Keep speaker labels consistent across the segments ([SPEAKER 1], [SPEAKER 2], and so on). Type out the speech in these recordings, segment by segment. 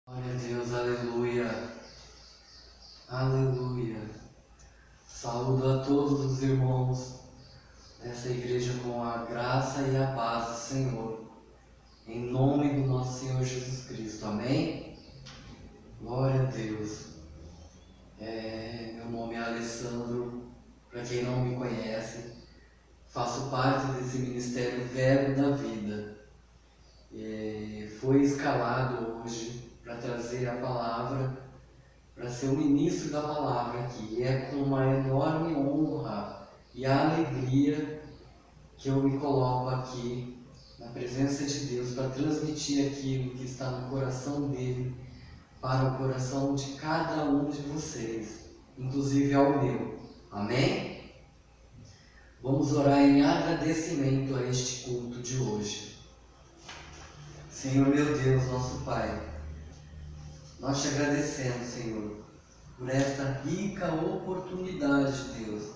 [SPEAKER 1] Glória a Deus, aleluia, aleluia. Saúdo a todos os irmãos dessa igreja com a graça e a paz do Senhor, em nome do nosso Senhor Jesus Cristo, amém? Glória a Deus. Meu nome é Alessandro, para quem não me conhece, faço parte desse ministério Verbo da Vida. Foi escalado hoje para trazer a palavra, para ser o ministro da palavra aqui. E é com uma enorme honra e alegria que eu me coloco aqui na presença de Deus para transmitir aquilo que está no coração dele para o coração de cada um de vocês, inclusive ao meu. Amém? Vamos orar em agradecimento a este culto de hoje. Senhor meu Deus, nosso Pai, nós te agradecemos, Senhor, por esta rica oportunidade, Deus,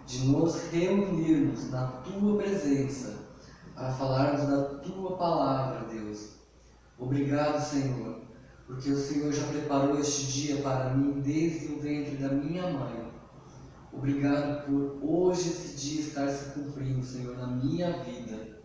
[SPEAKER 1] de nos reunirmos na Tua presença para falarmos da Tua palavra, Deus. Obrigado, Senhor, porque o Senhor já preparou este dia para mim desde o ventre da minha mãe. Obrigado por hoje esse dia estar se cumprindo, Senhor, na minha vida.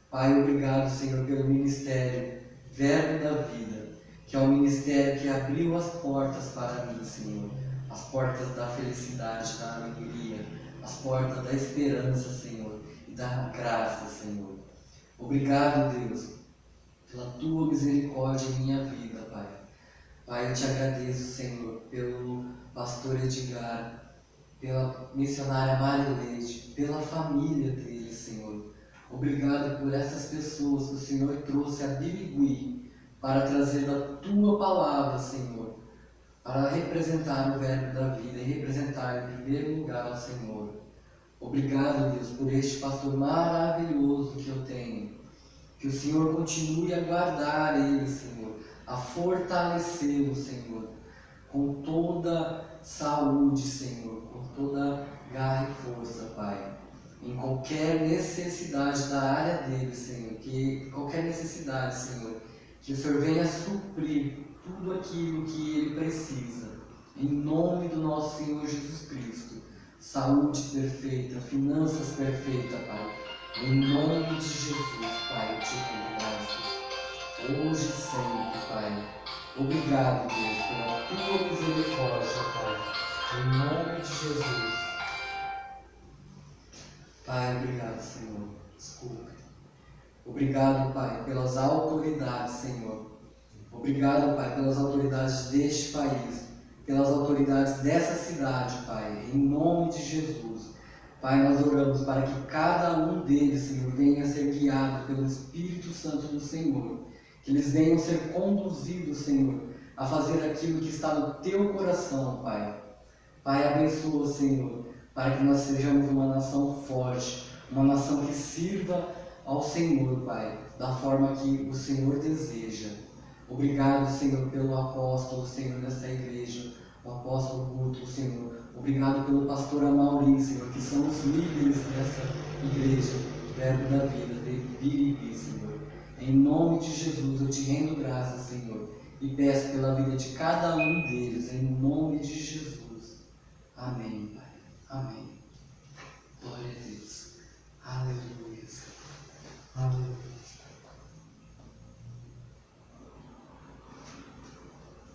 [SPEAKER 1] Pai, obrigado, Senhor, pelo ministério Verbo da Vida, que é o ministério que abriu as portas para mim, Senhor. As portas da felicidade, da alegria, as portas da esperança, Senhor, e da graça, Senhor. Obrigado, Deus, pela Tua misericórdia em minha vida, Pai. Pai, eu te agradeço, Senhor, pelo pastor Edgar, pela missionária Marileide, pela família dele, Senhor. Obrigado por essas pessoas que o Senhor trouxe a Birigui para trazer a Tua palavra, Senhor, para representar o Verbo da Vida e representar em primeiro lugar o Senhor. Obrigado, Deus, por este pastor maravilhoso que eu tenho. Que o Senhor continue a guardar ele, Senhor, a fortalecê-lo, Senhor, com toda saúde, Senhor, com toda garra e força, Pai. Em qualquer necessidade da área dele, Senhor, que qualquer necessidade, Senhor, que o Senhor venha suprir tudo aquilo que ele precisa. Em nome do nosso Senhor Jesus Cristo. Saúde perfeita, finanças perfeitas, Pai. Em nome de Jesus, Pai, eu te dou graças. Hoje e sempre, Pai. Obrigado, Deus, pela Tua misericórdia, Pai. Em nome de Jesus. Pai, obrigado, Senhor. Desculpe. Obrigado, Pai, pelas autoridades, Senhor. Obrigado, Pai, pelas autoridades deste país, pelas autoridades dessa cidade, Pai, em nome de Jesus. Pai, nós oramos para que cada um deles, Senhor, venha a ser guiado pelo Espírito Santo do Senhor. Que eles venham ser conduzidos, Senhor, a fazer aquilo que está no Teu coração, Pai. Pai, abençoa, Senhor, para que nós sejamos uma nação forte, uma nação que sirva ao Senhor, Pai, da forma que o Senhor deseja. Obrigado, Senhor, pelo apóstolo, Senhor, dessa igreja, o apóstolo Guto, Senhor. Obrigado pelo pastor Amaury, Senhor, que são os líderes dessa igreja, Verbo da Vida, de Birigui, Senhor. Em nome de Jesus, eu te rendo graças, Senhor, e peço pela vida de cada um deles, em nome de Jesus. Amém, Pai. Amém. Glória a Deus. Aleluia. Aleluia.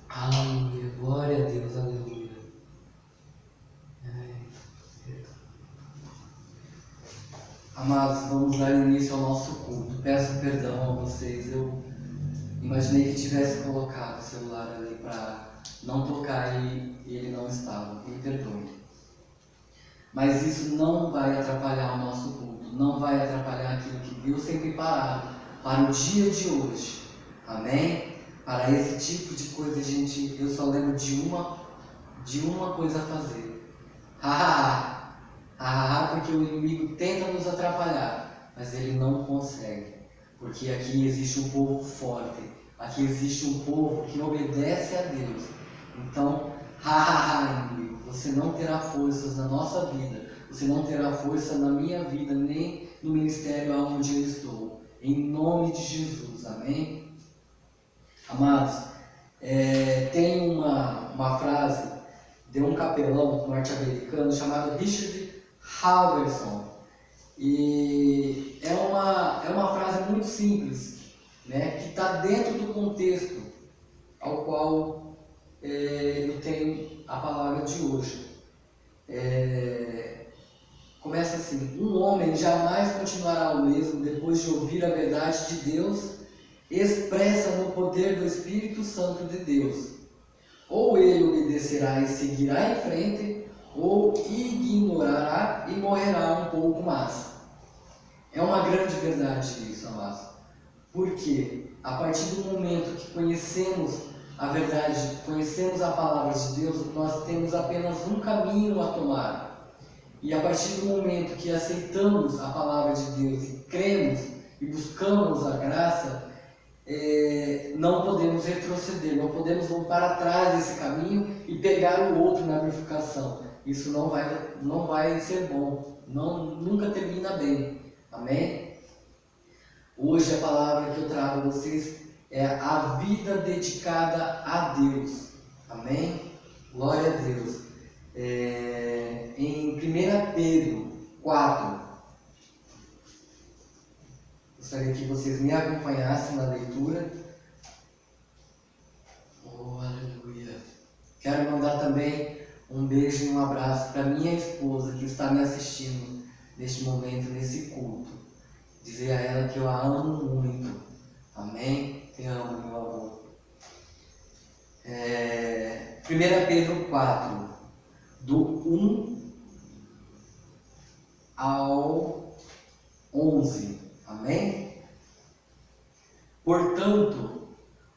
[SPEAKER 1] Aleluia, glória a Deus, aleluia. Amados, vamos dar início ao nosso culto. Peço perdão a vocês, eu imaginei que tivesse colocado o celular ali para não tocar e ele não estava, me perdoe. Mas isso não vai atrapalhar o nosso culto, não vai atrapalhar aquilo que Deus tem preparado para o dia de hoje. Amém? Para esse tipo de coisa, gente, eu só lembro de uma coisa a fazer. Porque o inimigo tenta nos atrapalhar, mas ele não consegue. Porque aqui existe um povo forte, aqui existe um povo que obedece a Deus. Então, inimigo, você não terá forças na nossa vida, você não terá força na minha vida, nem no ministério onde eu estou. Em nome de Jesus, amém? Amados, Tem uma frase de um capelão norte-americano chamado Richard Halverson. E é uma frase muito simples, né, que está dentro do contexto ao qual eu tenho a palavra de hoje. Começa assim: um homem jamais continuará o mesmo depois de ouvir a verdade de Deus expressa no poder do Espírito Santo de Deus. Ou ele obedecerá e seguirá em frente, ou ignorará e morrerá um pouco mais. É uma grande verdade isso, amados. Porque a partir do momento que conhecemos a verdade, conhecemos a palavra de Deus, nós temos apenas um caminho a tomar. E a partir do momento que aceitamos a palavra de Deus e cremos e buscamos a graça, não podemos retroceder, não podemos voltar atrás desse caminho e pegar o outro na bifurcação. Isso não vai ser bom, nunca termina bem. Amém? Hoje a palavra que eu trago a vocês é a vida dedicada a Deus. Amém? Glória a Deus. Em 1 Pedro 4, gostaria que vocês me acompanhassem na leitura. Oh, aleluia! Quero mandar também um beijo e um abraço para minha esposa que está me assistindo neste momento, nesse culto. Dizer a ela que eu a amo muito. Amém? Te amo, meu amor. 1 Pedro 4, do 1 ao 11. Amém? Portanto,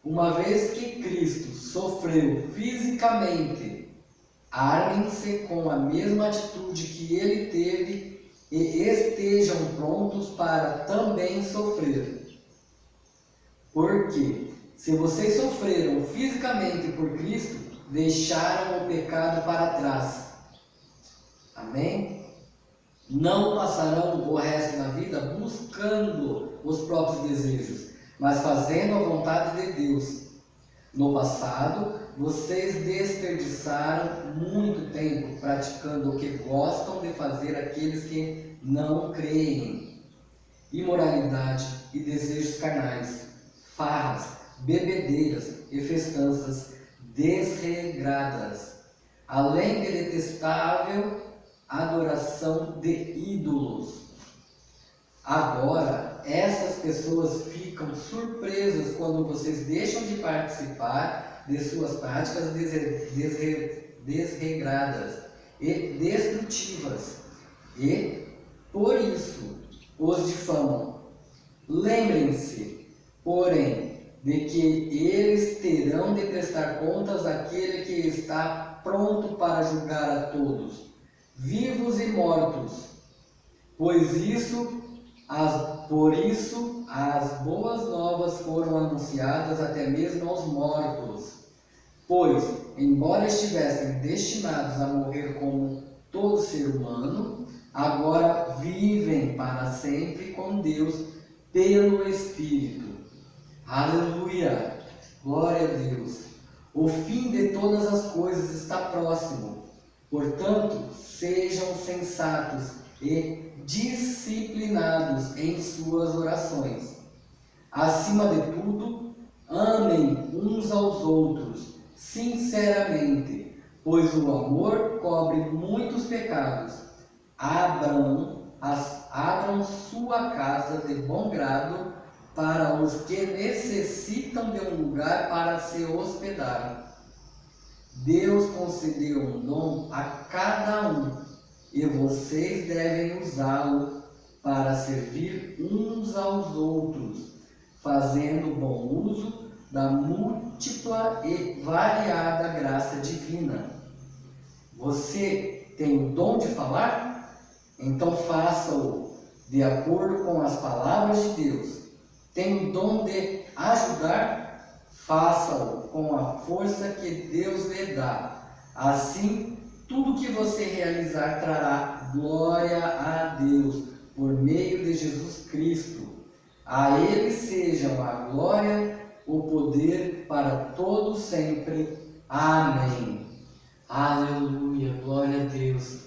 [SPEAKER 1] uma vez que Cristo sofreu fisicamente, armem-se com a mesma atitude que ele teve e estejam prontos para também sofrer. Porque, se vocês sofreram fisicamente por Cristo, deixaram o pecado para trás. Amém? Não passarão o resto da vida buscando os próprios desejos, mas fazendo a vontade de Deus. No passado, vocês desperdiçaram muito tempo praticando o que gostam de fazer aqueles que não creem: imoralidade e desejos carnais, farras, bebedeiras e festanças desregradas, além de detestável adoração de ídolos. Agora, essas pessoas ficam surpresas quando vocês deixam de participar de suas práticas desregradas e destrutivas, e, por isso, os difamam. Lembrem-se, porém, de que eles terão de prestar contas àquele que está pronto para julgar a todos, vivos e mortos. Por isso as boas novas foram anunciadas até mesmo aos mortos. Pois, embora estivessem destinados a morrer como todo ser humano, agora vivem para sempre com Deus pelo Espírito. Aleluia! Glória a Deus! O fim de todas as coisas está próximo. Portanto, sejam sensatos e disciplinados em suas orações. Acima de tudo, amem uns aos outros sinceramente, pois o amor cobre muitos pecados. Abram sua casa de bom grado para os que necessitam de um lugar para se hospedar. Deus concedeu um dom a cada um, e vocês devem usá-lo para servir uns aos outros, fazendo bom uso da múltipla e variada graça divina. Você tem o dom de falar? Então faça-o de acordo com as palavras de Deus. Tem o dom de ajudar? Faça-o com a força que Deus lhe dá. Assim, tudo que você realizar trará glória a Deus por meio de Jesus Cristo. A Ele sejam a glória, o poder para todo sempre. Amém. Aleluia, glória a Deus.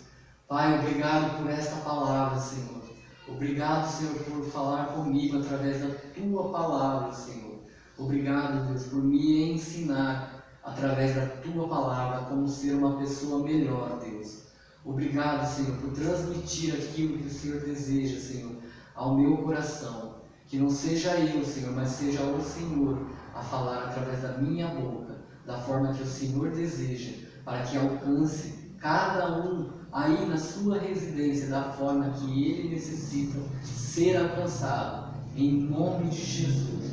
[SPEAKER 1] Pai, obrigado por esta palavra, Senhor. Obrigado, Senhor, por falar comigo através da Tua palavra, Senhor. Obrigado, Deus, por me ensinar através da Tua palavra como ser uma pessoa melhor, Deus. Obrigado, Senhor, por transmitir aquilo que o Senhor deseja, Senhor, ao meu coração. Que não seja eu, Senhor, mas seja o Senhor a falar através da minha boca, da forma que o Senhor deseja, para que alcance cada um aí na sua residência, da forma que ele necessita ser alcançado. Em nome de Jesus.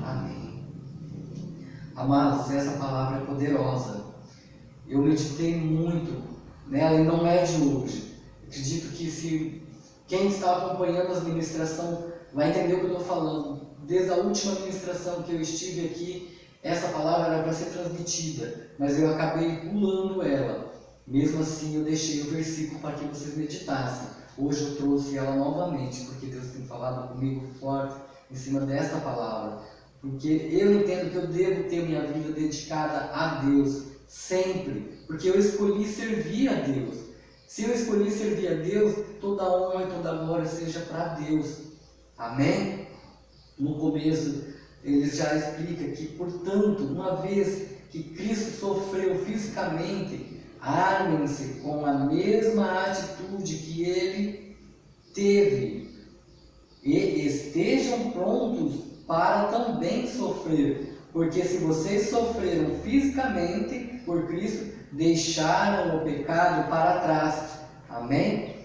[SPEAKER 1] Amém. Amados, essa palavra é poderosa. Eu meditei muito nela e não é de hoje. Acredito que se quem está acompanhando as ministrações vai entender o que eu estou falando. Desde a última ministração que eu estive aqui, essa palavra era para ser transmitida, mas eu acabei pulando ela. Mesmo assim, eu deixei o versículo para que vocês meditassem. Hoje eu trouxe ela novamente, porque Deus tem falado comigo forte em cima desta palavra. Porque eu entendo que eu devo ter minha vida dedicada a Deus, sempre. Porque eu escolhi servir a Deus. Se eu escolhi servir a Deus, toda honra e toda glória seja para Deus. Amém? No começo, ele já explica que, portanto, uma vez que Cristo sofreu fisicamente, armem-se com a mesma atitude que ele teve e estejam prontos para também sofrer, porque se vocês sofreram fisicamente por Cristo, deixaram o pecado para trás. Amém?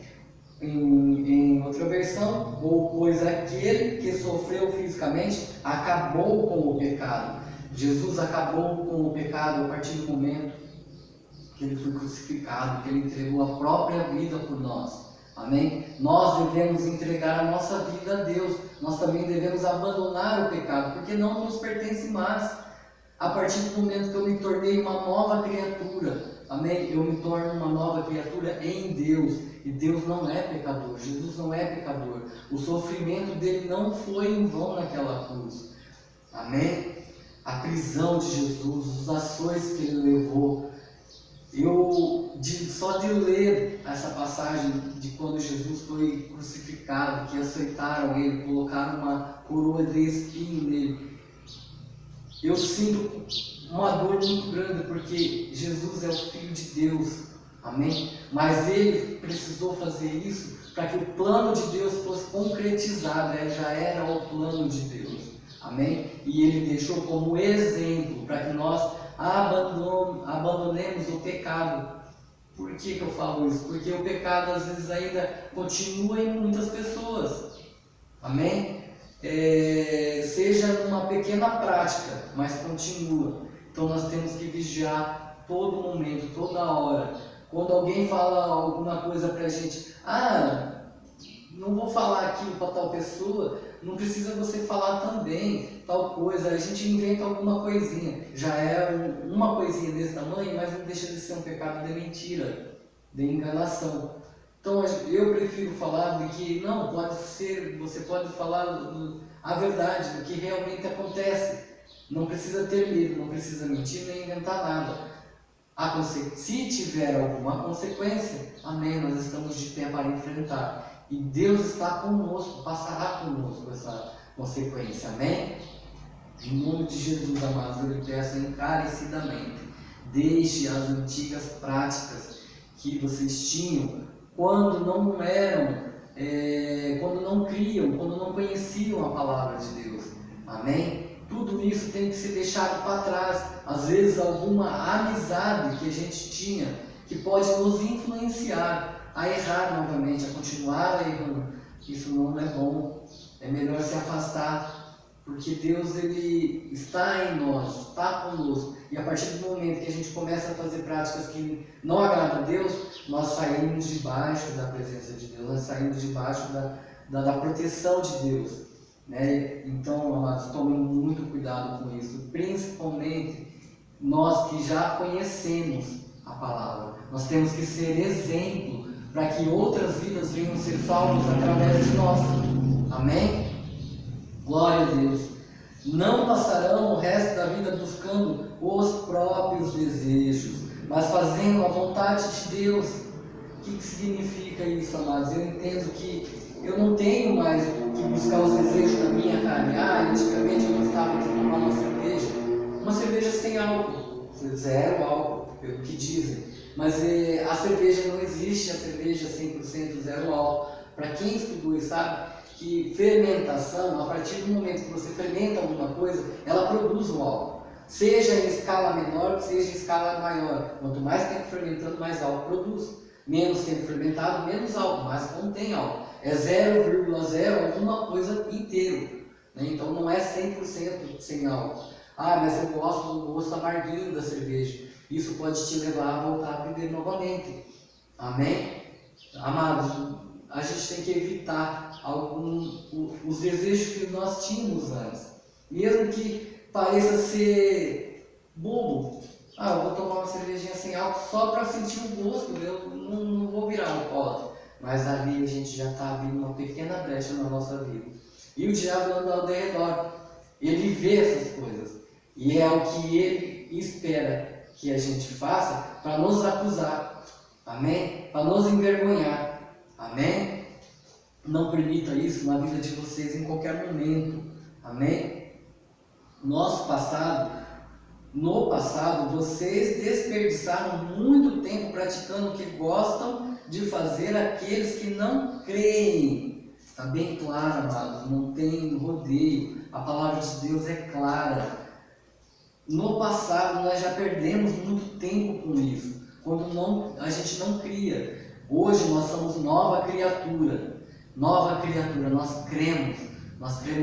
[SPEAKER 1] Em outra versão, ou pois aquele que sofreu fisicamente acabou com o pecado. Jesus acabou com o pecado a partir do momento que ele foi crucificado, que ele entregou a própria vida por nós. Amém? Nós devemos entregar a nossa vida a Deus. Nós também devemos abandonar o pecado, porque não nos pertence mais. A partir do momento que eu me tornei uma nova criatura, amém? Eu me torno uma nova criatura em Deus. E Deus não é pecador, Jesus não é pecador. O sofrimento dele não foi em vão naquela cruz. Amém? A prisão de Jesus, os açoites que ele levou. Só de ler essa passagem de quando Jesus foi crucificado, que aceitaram ele, colocaram uma coroa de espinho nele, eu sinto uma dor muito grande, porque Jesus é o Filho de Deus, amém? Mas ele precisou fazer isso para que o plano de Deus fosse concretizado, já era o plano de Deus, amém? E ele deixou como exemplo para que nós abandonemos o pecado. Por que eu falo isso? Porque o pecado às vezes ainda continua em muitas pessoas, amém? Seja numa pequena prática, mas continua. Então nós temos que vigiar todo momento, toda hora. Quando alguém fala alguma coisa pra gente, não vou falar aquilo para tal pessoa, não precisa você falar também tal coisa. A gente inventa alguma coisinha, já é uma coisinha desse tamanho, mas não deixa de ser um pecado de mentira, de enganação. Então eu prefiro falar de que não, pode ser, você pode falar a verdade, do que realmente acontece. Não precisa ter medo, não precisa mentir nem inventar nada. Se tiver alguma consequência, amém, nós estamos de pé para enfrentar. E Deus está conosco, passará conosco essa consequência, amém? Em nome de Jesus, amados, eu lhe peço encarecidamente, deixe as antigas práticas que vocês tinham quando não criam, quando não conheciam a palavra de Deus, amém? Tudo isso tem que ser deixado para trás. Às vezes alguma amizade que a gente tinha, que pode nos influenciar a errar novamente, a continuar errando. Isso não é bom, é melhor se afastar, porque Deus ele está em nós, está conosco. E a partir do momento que a gente começa a fazer práticas que não agradam a Deus, nós saímos debaixo da presença de Deus, nós saímos debaixo da proteção de Deus. Né? Então, amados, tomem muito cuidado com isso, principalmente nós que já conhecemos a palavra. Nós temos que ser exemplo para que outras vidas venham ser salvas através de nós. Amém? Glória a Deus. Não passarão o resto da vida buscando os próprios desejos, mas fazendo a vontade de Deus. O que significa isso, amados? Eu entendo que eu não tenho mais que buscar os desejos da minha carne. Antigamente eu gostava de tomar uma cerveja sem álcool, zero álcool, pelo que dizem. Mas a cerveja não existe, a cerveja 100% zero álcool. Para quem estudou e sabe que fermentação, a partir do momento que você fermenta alguma coisa, ela produz o álcool. Seja em escala menor, seja em escala maior. Quanto mais tempo fermentando, mais álcool produz. Menos tempo fermentado, menos álcool, mas contém álcool. É 0,0 alguma coisa inteiro. Né? Então não é 100% sem álcool. Mas eu gosto do gosto amarguinho da cerveja. Isso pode te levar a voltar a beber novamente. Amém? Amados, a gente tem que evitar os desejos que nós tínhamos antes. Mesmo que pareça ser bobo. Eu vou tomar uma cervejinha sem álcool só para sentir o gosto, eu não vou virar alcoólatra. Mas ali a gente já está abrindo uma pequena brecha na nossa vida. E o diabo anda ao redor. Ele vê essas coisas. E é o que ele espera que a gente faça para nos acusar. Amém? Para nos envergonhar. Amém? Não permita isso na vida de vocês em qualquer momento. Amém? No passado, vocês desperdiçaram muito tempo praticando o que gostam de fazer aqueles que não creem. Está bem claro, amados, não tem rodeio. A palavra de Deus é clara. No passado, nós já perdemos muito tempo com isso, quando a gente não cria. Hoje nós somos nova criatura, nós cremos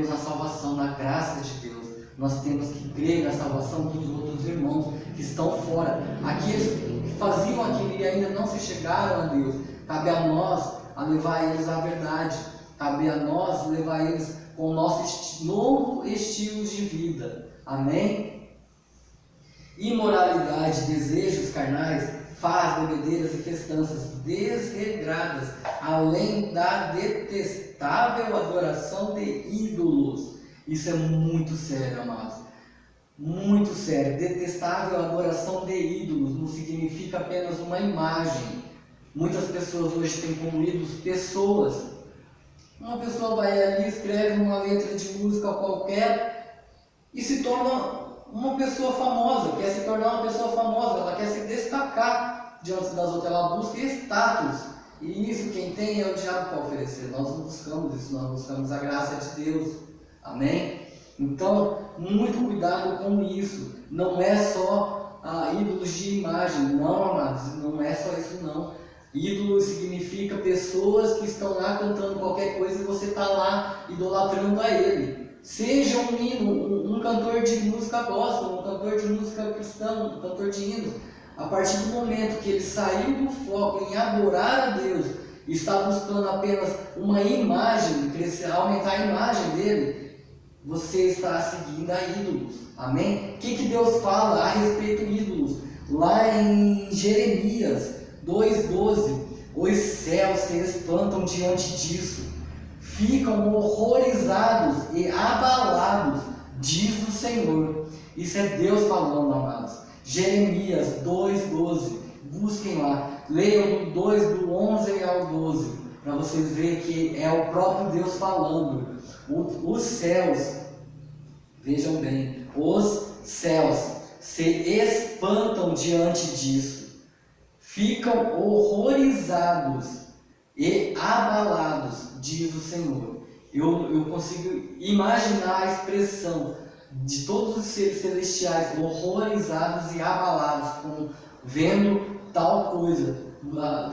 [SPEAKER 1] na salvação, na graça de Deus. Nós temos que crer na salvação dos outros irmãos que estão fora. Aqueles que faziam aquilo e ainda não se chegaram a Deus, cabe a nós a levar eles à verdade. Cabe a nós levar eles com o nosso novo estilo de vida. Amém? Imoralidade, desejos carnais, faz bebedeiras e festanças desregradas, além da detestável adoração de ídolos. Isso é muito sério, amados. Muito sério. Detestável adoração de ídolos não significa apenas uma imagem. Muitas pessoas hoje têm como ídolos pessoas. Uma pessoa vai ali, escreve uma letra de música qualquer e se torna uma pessoa famosa, quer se tornar uma pessoa famosa, ela quer se destacar diante das outras, ela busca status. E isso quem tem é o diabo para oferecer. Nós não buscamos isso, nós buscamos a graça de Deus. Amém? Então, muito cuidado com isso. Não é só ídolos de imagem, não, amados, não é só isso não. Ídolo significa pessoas que estão lá cantando qualquer coisa e você está lá idolatrando a ele. Seja um hino, um cantor de música gospel, um cantor de música cristã, um cantor de hino. A partir do momento que ele saiu do foco em adorar a Deus, está buscando apenas uma imagem, aumentar a imagem dele, você está seguindo a ídolos. Amém? O que Deus fala a respeito de ídolos? Lá em Jeremias 2,12, os céus se espantam diante disso, ficam horrorizados e abalados, diz o Senhor. Isso é Deus falando, amados. Jeremias 2,12, busquem lá, leiam do 2, do 11 ao 12, para vocês verem que é o próprio Deus falando. Os céus, vejam bem, os céus se espantam diante disso, ficam horrorizados e abalados, diz o Senhor. Eu consigo imaginar a expressão de todos os seres celestiais horrorizados e abalados, vendo tal coisa,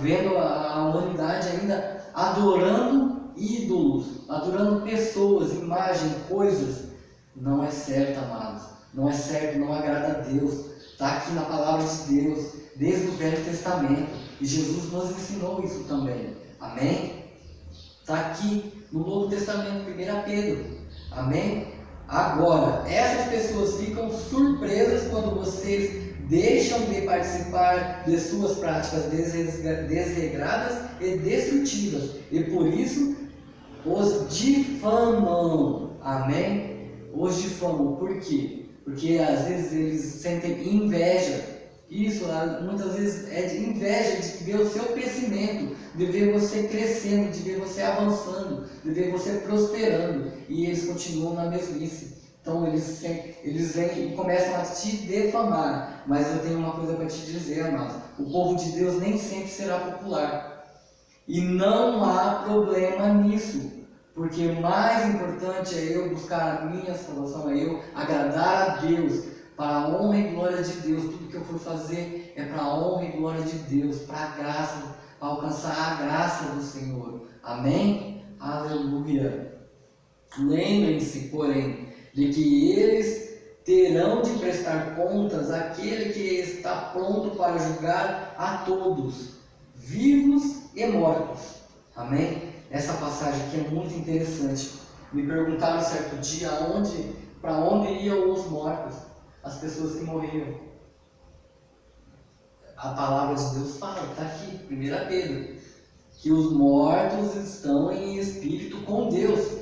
[SPEAKER 1] vendo a humanidade ainda adorando ídolos, adorando pessoas, imagens, coisas. Não é certo, amados. Não é certo, não agrada a Deus. Está aqui na palavra de Deus, desde o Velho Testamento. E Jesus nos ensinou isso também. Amém? Está aqui no Novo Testamento, 1 Pedro. Amém? Agora, essas pessoas ficam surpresas quando vocês deixam de participar de suas práticas desregradas e destrutivas. E por isso os difamam. Amém? os difamam. Por quê? Porque às vezes eles sentem inveja. Isso, muitas vezes é de inveja de ver o seu crescimento, de ver você crescendo, de ver você avançando, de ver você prosperando, e eles continuam na mesmice. Então eles vêm e começam a te defamar. Mas eu tenho uma coisa para te dizer, amados: o povo de Deus nem sempre será popular, e não há problema nisso, porque o mais importante é eu buscar a minha salvação, é eu agradar a Deus, para a honra e glória de Deus. Tudo que eu for fazer é para a honra e glória de Deus, para a graça, para alcançar a graça do Senhor. Amém? Aleluia! Lembrem-se, porém, de que eles terão de prestar contas àquele que está pronto para julgar a todos, vivos e mortos. Amém? Essa passagem aqui é muito interessante. Me perguntaram certo dia para onde iam os mortos, as pessoas que morriam. A palavra de Deus fala, está aqui, 1 Pedro, que os mortos estão em espírito com Deus.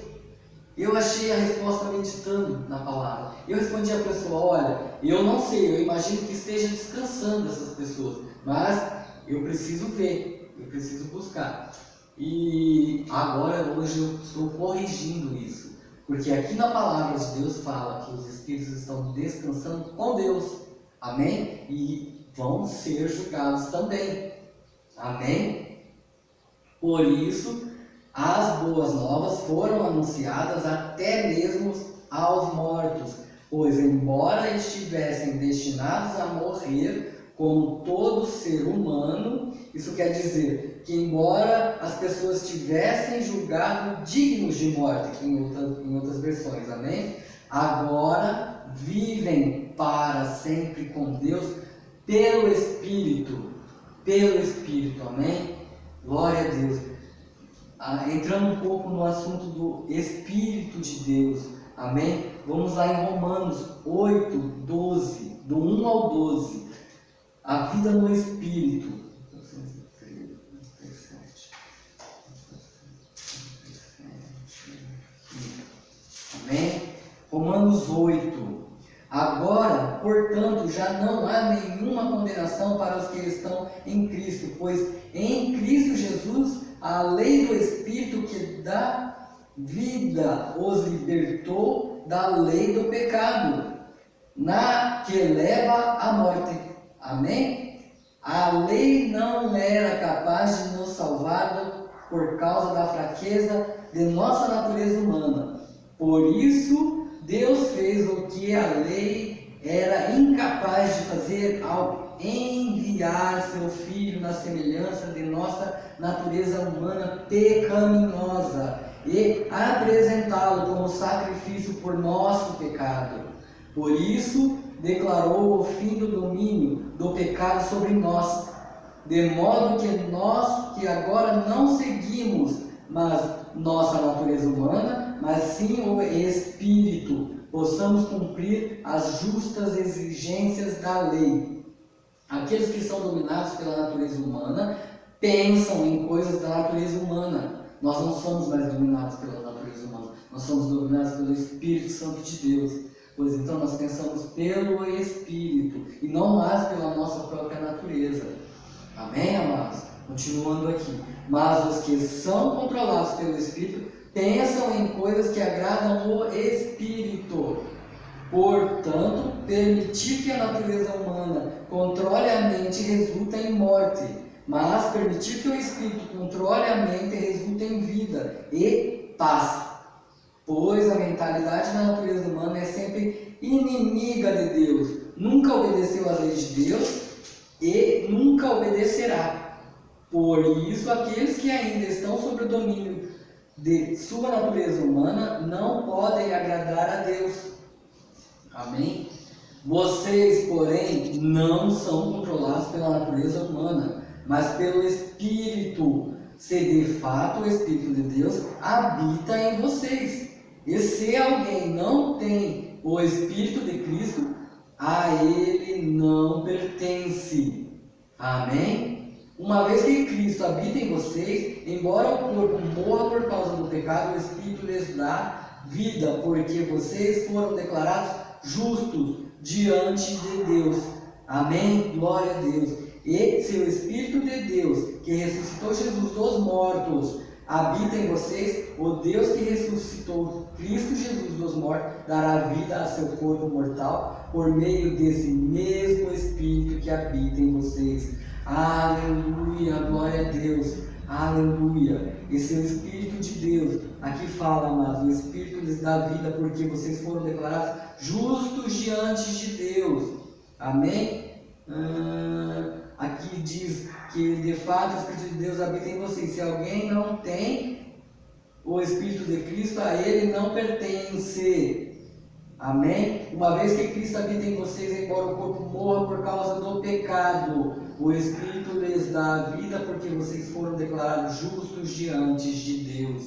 [SPEAKER 1] Eu achei a resposta meditando na palavra. Eu respondi à pessoa: olha, eu não sei, eu imagino que esteja descansando essas pessoas, mas eu preciso ver, eu preciso buscar. E agora, hoje, eu estou corrigindo isso, porque aqui na palavra de Deus fala que os espíritos estão descansando com Deus. Amém? E vão ser julgados também. Amém? Por isso, as boas novas foram anunciadas até mesmo aos mortos, pois embora estivessem destinados a morrer como todo ser humano, isso quer dizer que embora as pessoas tivessem julgado dignos de morte, em outras versões, amém? Agora vivem para sempre com Deus pelo Espírito, amém? Glória a Deus. Entrando um pouco no assunto do Espírito de Deus, amém? Vamos lá em Romanos 8, 12, do 1 ao 12. A vida no Espírito. Amém? Romanos 8. Agora, portanto, já não há nenhuma condenação para os que estão em Cristo, pois em Cristo Jesus a lei do Espírito que dá vida os libertou da lei do pecado, que leva à morte. Amém? A lei não era capaz de nos salvar por causa da fraqueza de nossa natureza humana. Por isso, Deus fez o que a lei era incapaz de fazer ao enviar seu Filho na semelhança de nossa natureza humana pecaminosa e apresentá-lo como sacrifício por nosso pecado. Por isso, declarou o fim do domínio do pecado sobre nós, de modo que nós, que agora não seguimos nossa natureza humana, mas sim o Espírito, possamos cumprir as justas exigências da lei. Aqueles que são dominados pela natureza humana pensam em coisas da natureza humana. Nós não somos mais dominados pela natureza humana, nós somos dominados pelo Espírito Santo de Deus. Pois então nós pensamos pelo Espírito e não mais pela nossa própria natureza. Amém, amados? Continuando aqui. Mas os que são controlados pelo Espírito pensam em coisas que agradam o Espírito. Portanto, permitir que a natureza humana controle a mente resulta em morte, mas permitir que o Espírito controle a mente resulta em vida e paz. Pois a mentalidade da natureza humana é sempre inimiga de Deus, nunca obedeceu às leis de Deus e nunca obedecerá. Por isso, aqueles que ainda estão sob o domínio de sua natureza humana não podem agradar a Deus. Amém? Vocês, porém, não são controlados pela natureza humana, mas pelo Espírito, se de fato o Espírito de Deus habita em vocês. E se alguém não tem o Espírito de Cristo, a ele não pertence. Amém? Uma vez que Cristo habita em vocês, embora o corpo morra por causa do pecado, o Espírito lhes dá vida, porque vocês foram declarados justos diante de Deus. Amém? Glória a Deus. E se o Espírito de Deus, que ressuscitou Jesus dos mortos, habita em vocês, o Deus que ressuscitou Cristo Jesus dos mortos dará vida a seu corpo mortal por meio desse mesmo Espírito que habita em vocês. Aleluia, glória a Deus, aleluia. Esse é o Espírito de Deus. Aqui fala, amados, o Espírito lhes dá vida porque vocês foram declarados justos diante de Deus. Amém? Aqui diz que de fato o Espírito de Deus habita em vocês. Se alguém não tem o Espírito de Cristo, a ele não pertence. Amém? Uma vez que Cristo habita em vocês, embora o corpo morra por causa do pecado, o Espírito lhes dá a vida porque vocês foram declarados justos diante de Deus.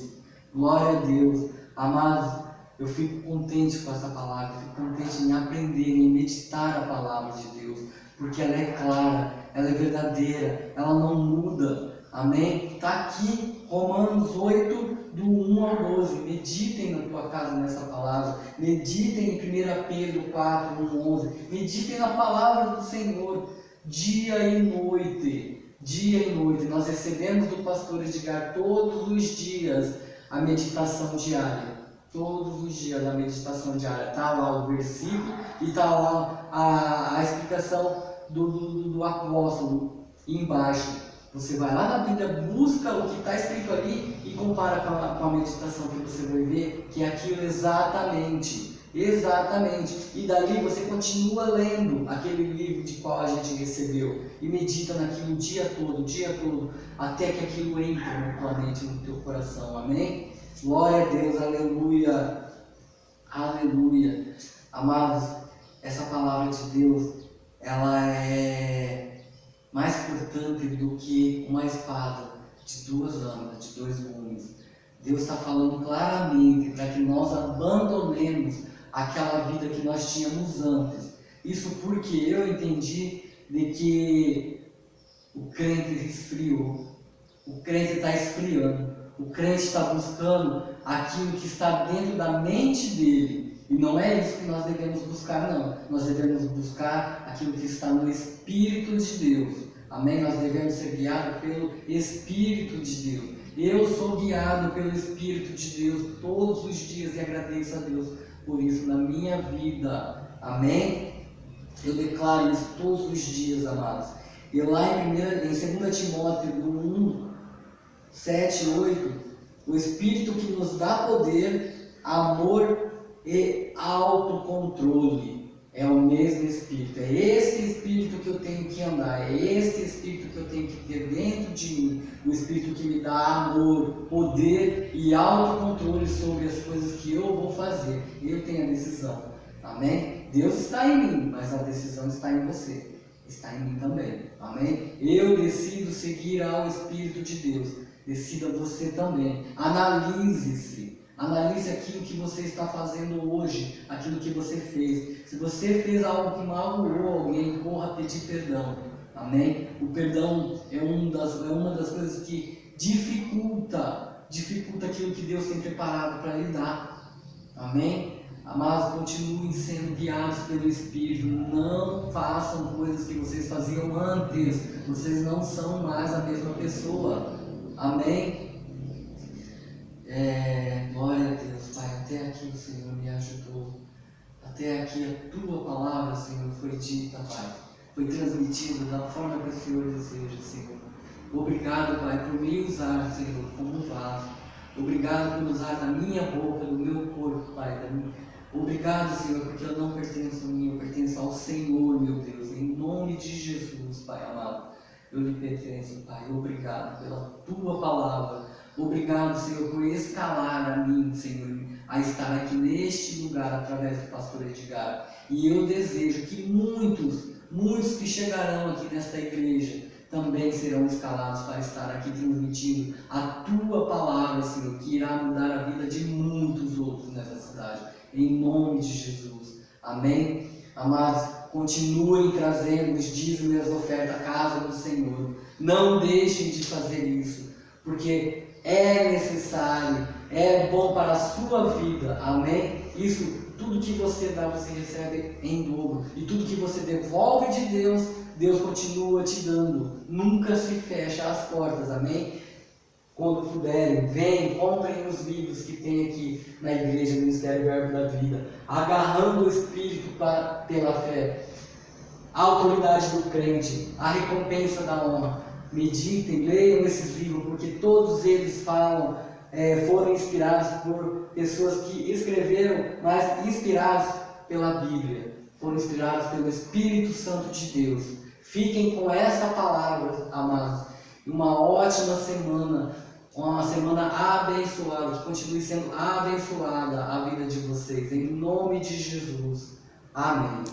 [SPEAKER 1] Glória a Deus. Amados, eu fico contente com essa palavra, fico contente em aprender, em meditar a palavra de Deus, porque ela é clara, ela é verdadeira, ela não muda. Amém? Está aqui, Romanos 8, do 1 ao 12. Meditem na tua casa nessa palavra. Meditem em 1 Pedro 4, 1, 11. Meditem na palavra do Senhor, dia e noite. Dia e noite. Nós recebemos do pastor Edgar todos os dias a meditação diária. Todos os dias a meditação diária. Está lá o versículo e está lá a explicação do apóstolo embaixo. Você vai lá na Bíblia, busca o que está escrito ali e compara com a meditação que você vai ver, que é aquilo exatamente. E dali você continua lendo aquele livro de qual a gente recebeu e medita naquilo o dia todo, até que aquilo entre na tua mente, no teu coração. Amém? Glória a Deus, aleluia, aleluia. Amados, essa palavra de Deus, ela é mais cortante do que uma espada de 2 lâminas, de 2 gumes. Deus está falando claramente para que nós abandonemos aquela vida que nós tínhamos antes. Isso porque eu entendi de que o crente esfriou, o crente está esfriando, o crente está buscando aquilo que está dentro da mente dele. E não é isso que nós devemos buscar, não. Nós devemos buscar aquilo que está no Espírito de Deus. Amém? Nós devemos ser guiados pelo Espírito de Deus. Eu sou guiado pelo Espírito de Deus todos os dias e agradeço a Deus por isso na minha vida. Amém? Eu declaro isso todos os dias, amados. E lá em 2 Timóteo 1, 7, 8, o Espírito que nos dá poder, amor e autocontrole. É o mesmo Espírito, é esse Espírito que eu tenho que andar, é esse Espírito que eu tenho que ter dentro de mim, o Espírito que me dá amor, poder e autocontrole sobre as coisas que eu vou fazer. Eu tenho a decisão, amém? Deus está em mim, mas a decisão está em você, está em mim também, amém? Eu decido seguir ao Espírito de Deus, decida você também, analise-se. Analise aquilo que você está fazendo hoje, aquilo que você fez. Se você fez algo que magoou alguém, corra pedir perdão. Amém? O perdão é uma das coisas que dificulta aquilo que Deus tem preparado para lhe dar. Amém? Amados, continuem sendo guiados pelo Espírito. Não façam coisas que vocês faziam antes. Vocês não são mais a mesma pessoa. Amém? Glória a Deus, Pai, até aqui o Senhor me ajudou, até aqui a Tua palavra, Senhor, foi dita, Pai, foi transmitida da forma que o Senhor deseja, Senhor. Obrigado, Pai, por me usar, Senhor, como um vaso. Obrigado por usar da minha boca, do meu corpo, Pai, Obrigado, Senhor, porque eu não pertenço a mim, eu pertenço ao Senhor, meu Deus, em nome de Jesus, Pai amado, eu lhe pertenço, Pai. Obrigado pela Tua palavra. Obrigado, Senhor, por escalar a mim, Senhor, a estar aqui neste lugar através do pastor Edgar. E eu desejo que muitos que chegarão aqui nesta igreja também serão escalados para estar aqui transmitindo a Tua palavra, Senhor, que irá mudar a vida de muitos outros nessa cidade. Em nome de Jesus. Amém? Amados, continuem trazendo os dízimos e as ofertas à casa do Senhor. Não deixem de fazer isso, porque é necessário é bom para a sua vida, amém? Isso, tudo que você dá, você recebe em dobro, e tudo que você devolve de Deus, Deus continua te dando, nunca se fecha as portas, amém? Quando puderem, venham, comprem os livros que tem aqui na igreja, no Ministério Verbo da Vida, agarrando o Espírito pela fé, a autoridade do crente, a recompensa da honra. Meditem, leiam esses livros, porque todos eles falam, foram inspirados por pessoas que escreveram, mas inspirados pela Bíblia, foram inspirados pelo Espírito Santo de Deus. Fiquem com essa palavra, amados. Uma ótima semana, uma semana abençoada, que continue sendo abençoada a vida de vocês, em nome de Jesus. Amém.